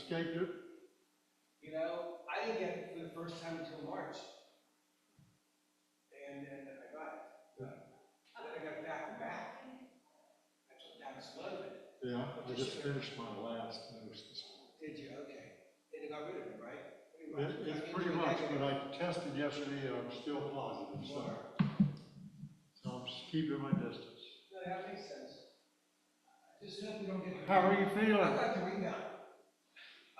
escaped it? You know, I didn't get it for the first time until March. And then I got it. Then I got it back to back. I took down a slow bit. Yeah, I just finished my last dose this morning. Did you? Okay. And you got rid of it, right? It's pretty much, but I tested yesterday and I'm still positive, so I'm just keeping my distance. No, that makes sense. I just hope we don't get. How are you I feeling? got the rebound.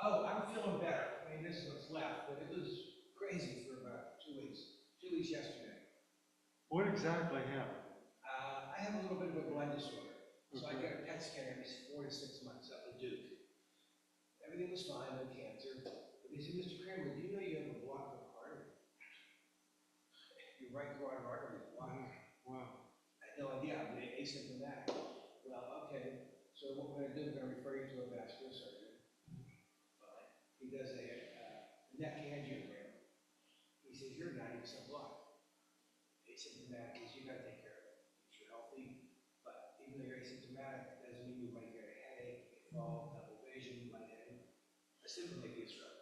Oh, I'm feeling better. I mean, this is what's left, but it was crazy for about 2 weeks. 2 weeks yesterday. What exactly happened? I have a little bit of a blood disorder, so I Okay. get a PET scan every 4 to 6 months up in Duke. Everything was fine, no cancer. But they said, Mr. Kramer, do you know you have a block of artery? Your right carotid artery is blocked. Wow. I had no idea. I'm asymptomatic. Well, okay. So what we're going to do, we're going to refer you to a vascular surgeon. Fine. He does a neck angiogram. He says, you're 90% blocked. Asymptomatic is you got to take care of it. If you're healthy, but even though you're asymptomatic, it doesn't mean you might get a headache, a fall, double vision, lightheaded. A symptom may be a stroke,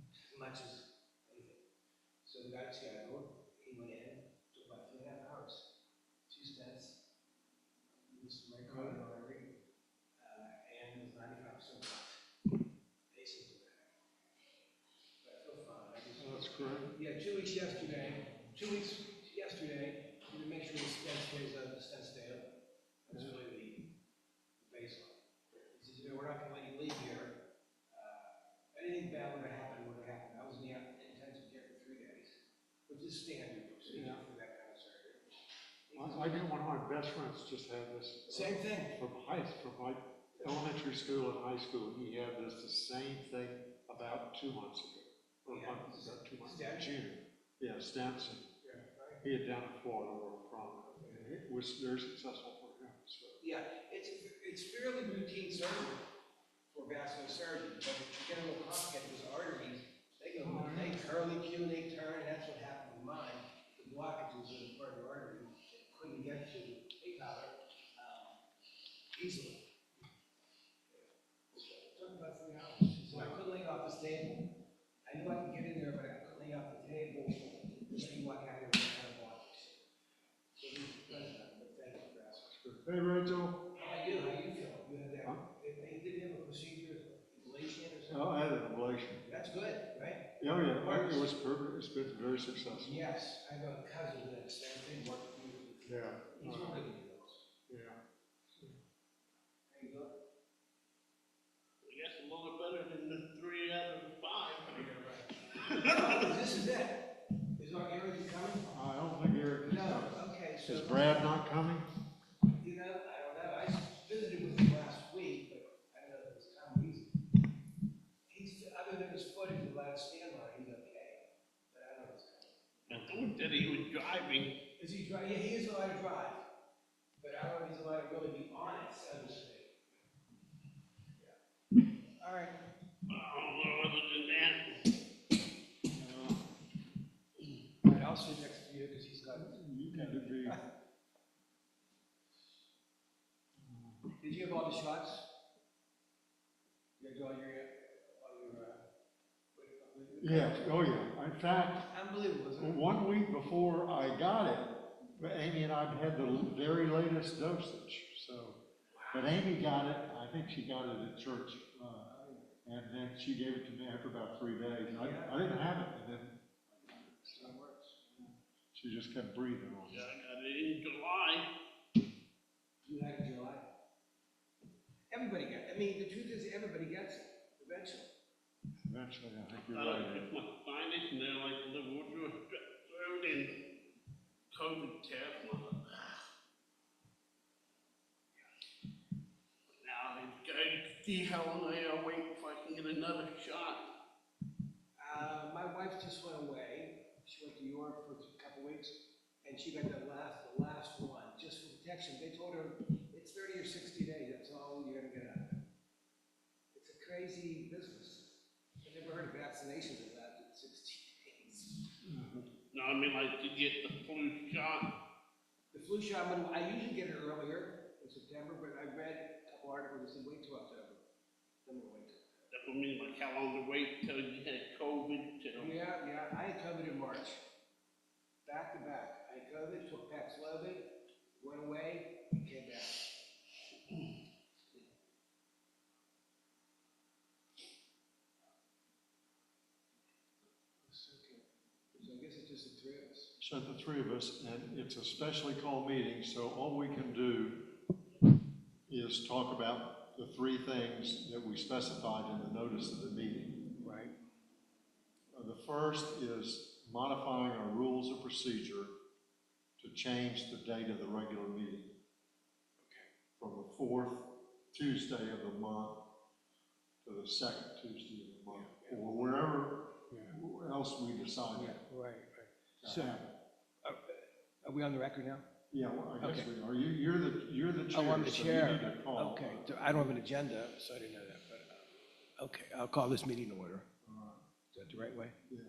as much as anything. So we got it scheduled. He went in, took about 3.5 hours. 2 stents, this right carotid artery, and it was 95% blocked. Asymptomatic. But I feel fine. I just, That's great. yeah, 2 weeks yesterday. 2 weeks yesterday to make sure the stent stays up, the stent stay up. That's really the baseline. He says, you know, we're not going to let you leave here. Anything bad would have happened, would have happened. I was in the intensive care for 3 days, which is standard procedure for that kind of surgery. I knew one of my best friends just had this. Same thing. From my elementary school and high school, he had this the same thing about 2 months ago. Or Yeah. about 2 months ago. Stents? June. Yeah, stents. Yeah, right. He had down in Florida where I'm from. And it was very successful for him. So. Yeah, it's fairly routine surgery for vascular surgery, but if you get a little complicated, those arteries, they curlicue, they turn, and that's what happened with mine. The blockages in part of the artery, it couldn't get to a collar easily. It took about 3 hours. So I couldn't lay off this table. I knew I could get in there, but I couldn't lay off the table. Just you walk out there with kind of blockage. So this is done, but thank you for asking. Hey, Rachel. How you feel? You had that, they did have a procedure, ablation or something? Oh, I had an ablation. That's good, right? Oh, yeah. It was perfect. It's been very successful. Yes, I have a cousin that same thing worked beautifully. Yeah. He's one of the girls. Yeah. There you go. I guess a little better than the 3 out of 5. This is it. Is our Eric coming? I don't think Eric is No, coming. okay, so. Is Brad not coming? You know, I don't know. I visited with him last week, but I don't know if it's time. He's, other than his foot in the last stand line, he's okay. But I don't know what's happening. And thought that he was driving. Is he driving? Yeah, he is allowed to drive. But I don't know if he's allowed to really be on it, so to speak. Yeah. All right. Other than that, All right, I'll sit next to you because he's got. You need to be. Did you have all the shots? You had all your Yeah. Oh, yeah. In fact, unbelievable, isn't it? 1 week before I got it, Amy and I had the very latest dosage. So, but Amy got it. I think she got it at church, and then she gave it to me after about 3 days. I didn't have it, and then It works. she just kept breathing on yeah, it. I got it in July. You had it in July. Everybody gets it. I mean, the truth is, everybody gets it eventually. Eventually, I think you're I right. took my sinus and they're like, the water was thrown in COVID test. And I'm like, now they've got to see how long I gotta wait before I can get another shot. My wife just went away. She went to Europe for a couple weeks, and she got the last one just for protection. They told her it's 30 or 60 days. That's all you're gonna get out of it. It's a crazy business. I've never heard of vaccinations that lasted 60 days. No, I mean like to get the flu shot. The flu shot, I usually get it earlier in September, but I read a couple articles that said wait till October. I'm gonna wait till October. That put me in my calendar, wait till you had COVID, till. Yeah, I had COVID in March. Back to back. I had COVID, took Paxlovid, went away, and came back. So I guess it's just the three of us. So the three of us, and it's a specially called meeting, so all we can do is talk about the three things that we specified in the notice of the meeting. Right. The first is modifying our rules of procedure to change the date of the regular meeting. From the fourth Tuesday of the month to the second Tuesday of the month, or wherever else we decide Right. to So, have. are we on the record now? Yeah, well, I guess Okay. we are. You're the chair. Oh, I'm the so chair. You need to call. Okay, so I don't have an agenda, so I didn't know that, but, okay, I'll call this meeting to order. Is that the right way? Yeah.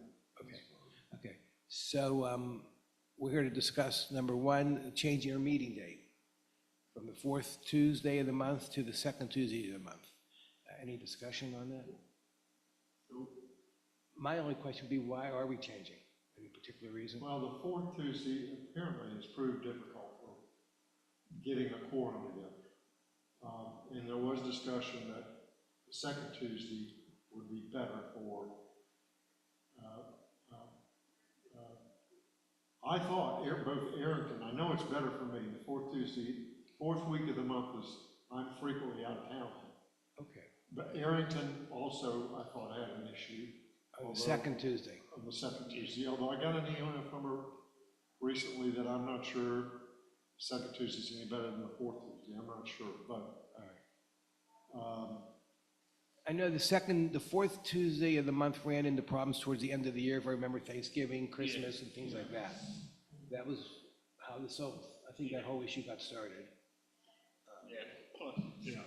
Okay, so, we're here to discuss, number one, changing our meeting date from the fourth Tuesday of the month to the second Tuesday of the month. Any discussion on that? My only question would be, why are we changing? Any particular reason? Well, the fourth Tuesday apparently has proved difficult for getting a quorum together. And there was discussion that the second Tuesday would be better for, I thought both Arrington, I know it's better for me, the fourth Tuesday, fourth week of the month is, I'm frequently out of town. Okay, But Arrington also, I thought, had an issue. on the second Tuesday. On the second Tuesday, although I got an email from her recently that I'm not sure second Tuesday's any better than the fourth Tuesday, I'm not sure, but, All right. I know the fourth Tuesday of the month ran into problems towards the end of the year, if I remember Thanksgiving, Christmas, and things like that. That was how I think that whole issue got started. Yeah, plus, yeah.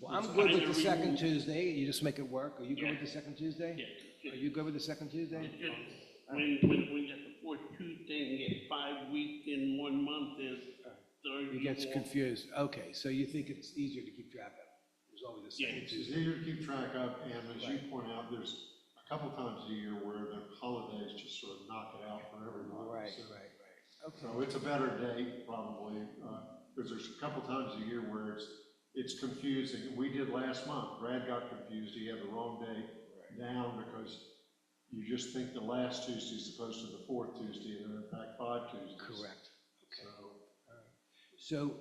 Well, I'm It's good with kinda the second removed. Tuesday, you just make it work. Are you good with Yeah. the second Tuesday? Yeah, Are you good with the second Tuesday? it's just, when you get the fourth Tuesday and get 5 weeks in 1 month, there's 30. It gets confused. Okay, so you think it's easier to keep track of? There's always a second Yeah. it's Tuesday. easier to keep track of, and as you Right. point out, there's a couple times a year where the holidays just sort of knock it out for everybody. Right, So- right. Okay, So it's a better date probably, because there's a couple times a year where it's confusing. We did last month, Brad got confused, he had the wrong day down because you just think the last Tuesday is opposed to the fourth Tuesday, and they're in fact 5 Tuesdays. correct. Okay. So, So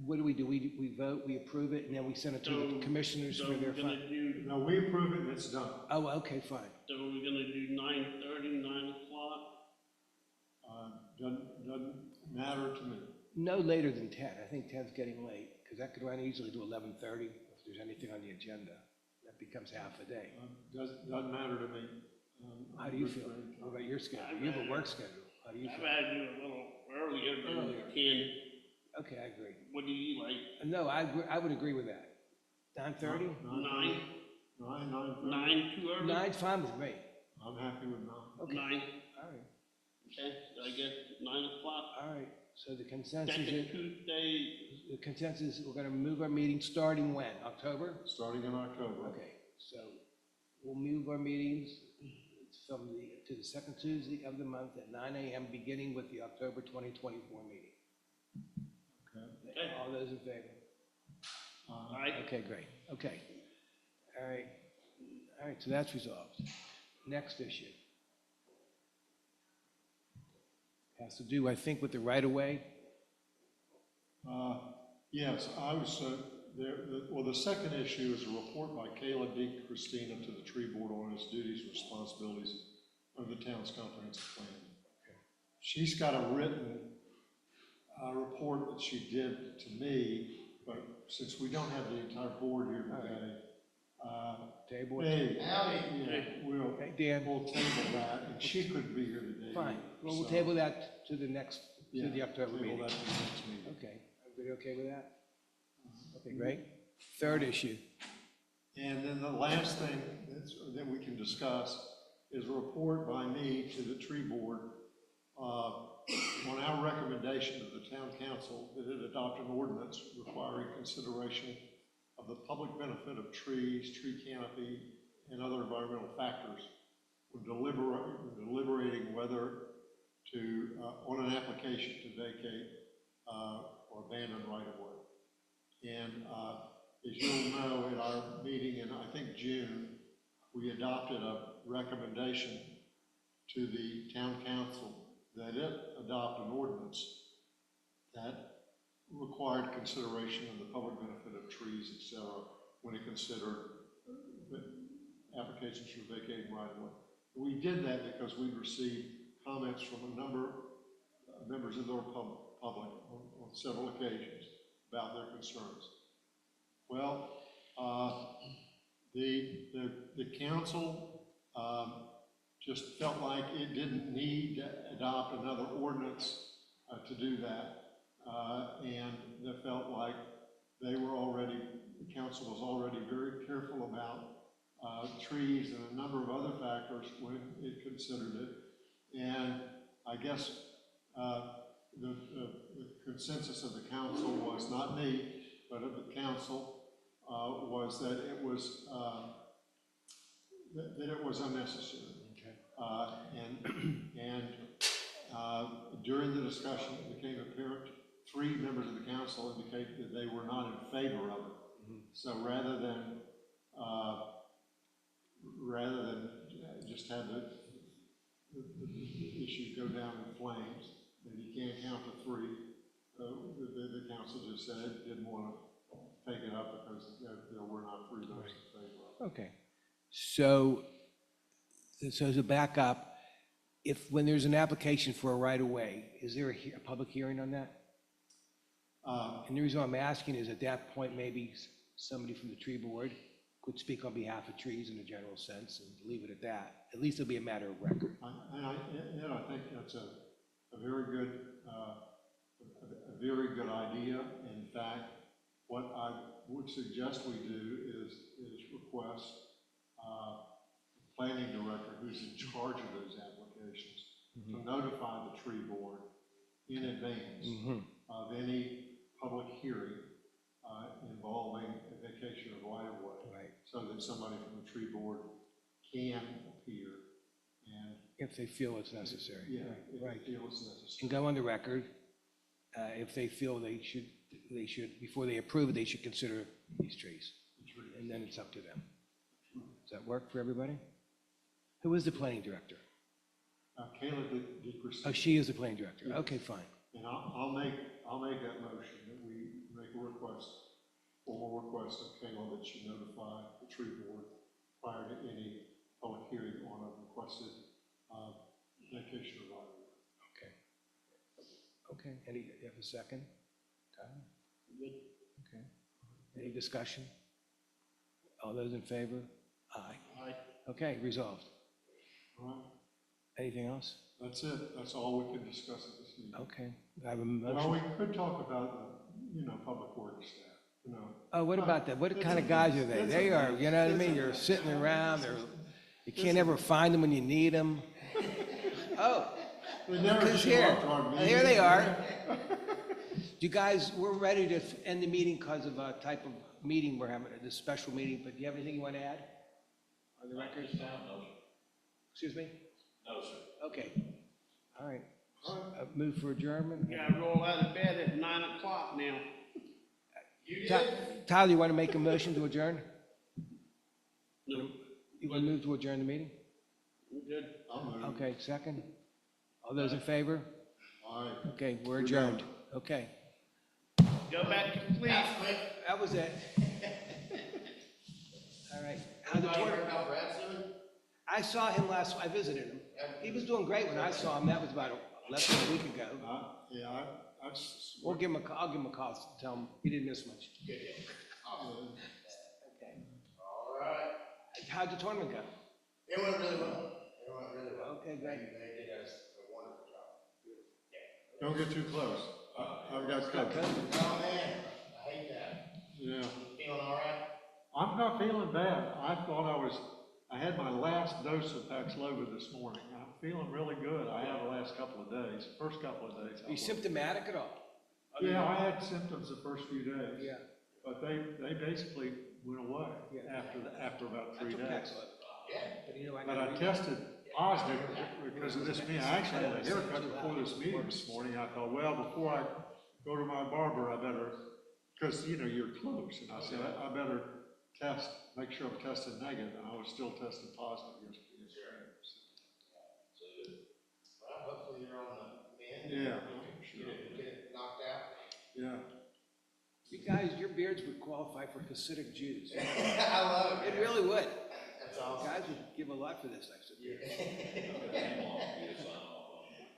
what do? We vote, we approve it, and then we send it to the So- commissioners So for their we're gonna fun? do, no, we approve it and it's done. Oh, okay, fine. so we're gonna do 9:30, 9 o'clock? Doesn't matter to me. No later than 10. I think 10's getting late, because that could run easily to 11:30 if there's anything on the agenda. That becomes half a day. Doesn't matter to me. How do you feel? What about your schedule? You have a work schedule. How do you I'd feel? rather do it a little earlier than Earlier. 10. Okay, I agree. What do you like? No, I would agree with that. 9:30? 9? 9:30. 9 too early? 9's fine with me. I'm happy with 9. Okay, 9, all right, okay, so I guess 9 o'clock. all right. So the consensus Second is, Tuesday, we're gonna move our meeting starting when? October? Starting in October. Okay, so we'll move our meetings to the second Tuesday of the month at 9 a.m., beginning with the October 2024 meeting. Okay. Okay. All those in favor? all right? Okay, great, okay. All right, so that's resolved. Next issue. Has to do, I think, with the right-of-way. Yes, I was, the second issue is a report by Kayla D. Christina to the tree board on its duties and responsibilities under the town's comprehensive plan. She's got a written report that she did to me, but since we don't have the entire board here today, Table it. hey, yeah, Okay, Dan, we'll table that, and she couldn't be here today. fine. Well, we'll so- table that to the next, to the Yeah, October table meeting. that to the next meeting. Okay, everybody okay with that? Okay, great. Third issue. And then the last thing that we can discuss is a report by me to the tree board on our recommendation of the town council that it adopt an ordinance requiring consideration of the public benefit of trees, tree canopy, and other environmental factors when deliberating whether to, on an application to vacate or abandon right-of-way. And as you'll know, at our meeting in, I think, June, we adopted a recommendation to the town council that it adopt an ordinance that required consideration of the public benefit of trees, et cetera, when it considered applications for vacating right-of-way. We did that because we received comments from a number of members of the public on several occasions about their concerns. Well, the council just felt like it didn't need to adopt another ordinance to do that. And they felt like they were already, the council was already very careful about trees and a number of other factors when it considered it. And I guess the consensus of the council was, not me, but of the council, was that it was unnecessary. Okay. During the discussion, it became apparent 3 members of the council indicated that they were not in favor of it. Mm-hmm. So rather than just have the issue go down in flames, and you can't count to 3, the council just said it didn't want to take it up because there were not 3 votes in favor of it. Okay. So to back up, when there's an application for a right-of-way, is there a public hearing on that? And the reason I'm asking is at that point, maybe somebody from the tree board could speak on behalf of trees in a general sense and leave it at that. At least it'll be a matter of record. I think that's a very good idea. In fact, what I would suggest we do is request the planning director who's in charge of those applications to notify the tree board in advance of any public hearing involving a vacation of right-of-way, so that somebody from the tree board can appear and if they feel it's necessary. Yeah, if they feel it's necessary. And go on the record, if they feel they should, before they approve it, they should consider these trees. And then it's up to them. Does that work for everybody? Who is the planning director? Kayla DeCristina. Oh, she is the planning director. Yeah. Okay, fine. And I'll make that motion that we make a formal request of Kayla that she notify the tree board prior to any public hearing on a requested vacation of right-of-way. Okay. Any, you have a second? Tyler? Good. Okay. Any discussion? All those in favor? Aye. Aye. Okay, resolved. All right. Anything else? That's it. That's all we can discuss at this meeting. Okay. I have a motion. Well, we could talk about, public works staff, Oh, what about that? What kind of guys are they? They are, you know what I mean? You're sitting around, you can't ever find them when you need them. Oh, They never who's show here? up to our meetings. Here they are. You guys, we're ready to end the meeting because of a type of meeting we're having, this special meeting, but do you have anything you want to add on the record? No, Excuse me? no, sir. Okay. All right. Move for adjournment? Yeah, I roll out of bed at 9 o'clock now. Tyler, you want to make a motion to adjourn? No, You want to move to adjourn the meeting? I'm good. I'll move. Okay, second. All those in favor? All right. Okay, we're adjourned. Okay. Go back to sleep. That was it. All right. How'd the tour- I saw him I visited him. He was doing great when I saw him. That was about less than a week ago. I'll give him a call, tell him he didn't miss much. Good deal. Okay. All right. How'd the tournament go? It went really well. Okay, great. They did a wonderful job. Don't get too close. I've got covered. Oh, man, I hate that. Yeah. You feeling all right? I'm not feeling bad. I had my last dose of Paxlovid this morning. I'm feeling really good. I have the last couple of days, first couple of days. Are you symptomatic at all? Yeah, I had symptoms the first few days. Yeah. But they basically went away Yeah. after about 3 I took days. Paxlovid. But you know, but I tested positive because of this meeting. I actually had a haircut before this meeting this morning. I thought, well, before I go to my barber, I better, because, you know, you're close. And I said, I better test, make sure I'm tested negative, and I was still tested positive yesterday. Well, hopefully you're on the mend. Yeah, Get it knocked out. yeah. You guys, your beards would qualify for Hasidic Jews. I love it. It really would. That's awesome. Guys would give a lot for this next year.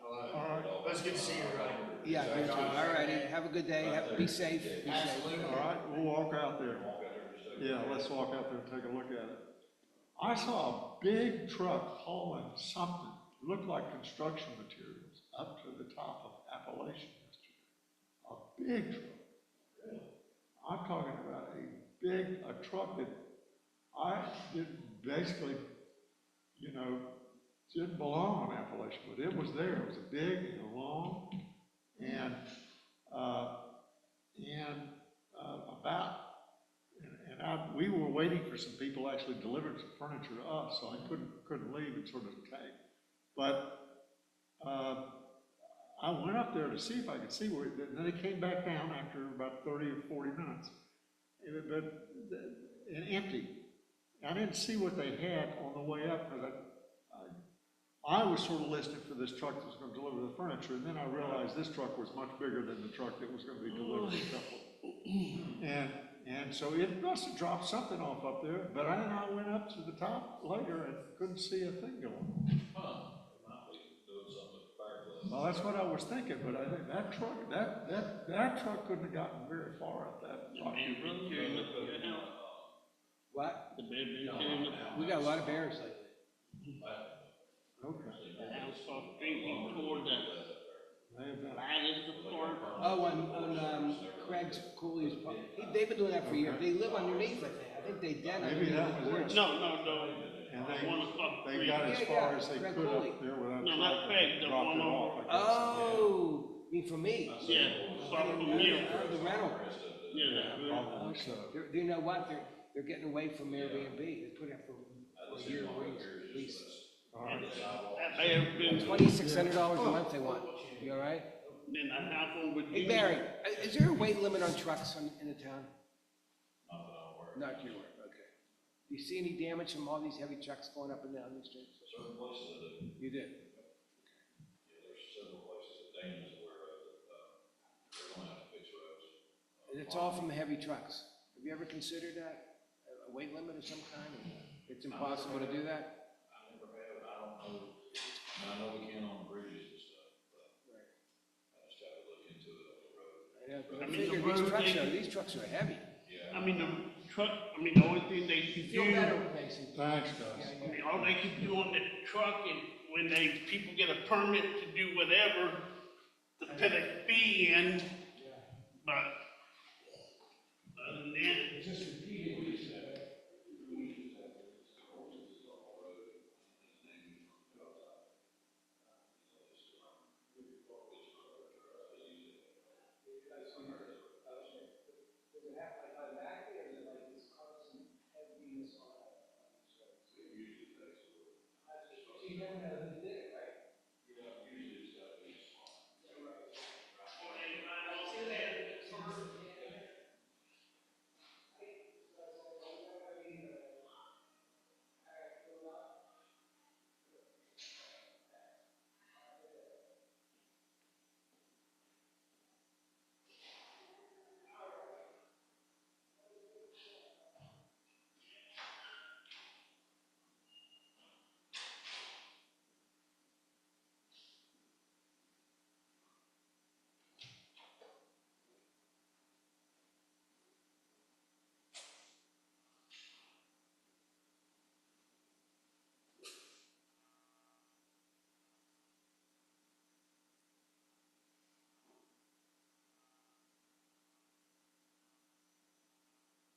I love All right. it. Let's get to see you, everybody. Yeah, good job. All righty, have a good day, be safe, be safe. Absolutely. All right, we'll walk out there. Yeah, let's walk out there and take a look at it. I saw a big truck hauling something, looked like construction materials, up to the top of Appalachian yesterday. A big truck. I'm talking about a truck that I did basically, you know, didn't belong on Appalachian, but it was there. It was a big and long, and we were waiting for some people actually delivered some furniture to us, so I couldn't leave and sort of take. But I went up there to see if I could see where, and then they came back down after about 30 or 40 minutes, and empty. I didn't see what they had on the way up, because I was sort of listening for this truck that was going to deliver the furniture, and then I realized this truck was much bigger than the truck that was going to be delivering the couple. And so it must have dropped something off up there, but then I went up to the top later and couldn't see a thing going on. Well, that's what I was thinking, but I think that truck, that truck couldn't have gotten very far up that The rocky man been road. carrying up your house. What? The man been carrying up. We got a lot of bears lately. Okay. The house off street, he tore the May have been. lattice apart. Oh, on Craig's Cooley's, they've been doing that for years, they live underneath, I think they den Maybe underneath that the was porch. it. No. And One o'clock. they got as Yeah, far yeah, as they Craig could Cooley. up there without. No, not truck, Craig, and the dropped one it off, over- I guess. Oh, you mean for me? Yeah, start from here. The rental. Yeah, Probably so. Do you know what, they're getting away from Airbnb, they put it up for a year lease. All right. that may have been, $2,600 a month they want, you all right? then the house over. Hey Barry, is there a weight limit on trucks in the town? Not your work, okay. Do you see any damage from all these heavy trucks going up and down these streets? Certain places that do. You did? Yeah, there's several places that Dane is aware of that, they're gonna have to fix roads. And it's all from the heavy trucks. Have you ever considered that, a weight limit of some kind? It's impossible to do that? I never have, I don't know, I know we can on bridges and stuff, but Right. I just gotta look into it on the road. Yeah, 'cause I I mean, the figure road thing- these trucks are heavy. Yeah. I mean, the truck, the only thing they could Feel do, better, Mason. Thanks, guys. Yeah, yeah. all they could do on the truck and when people get a permit to do whatever, to put a fee in, but other than that, Just repeated use of it. You never know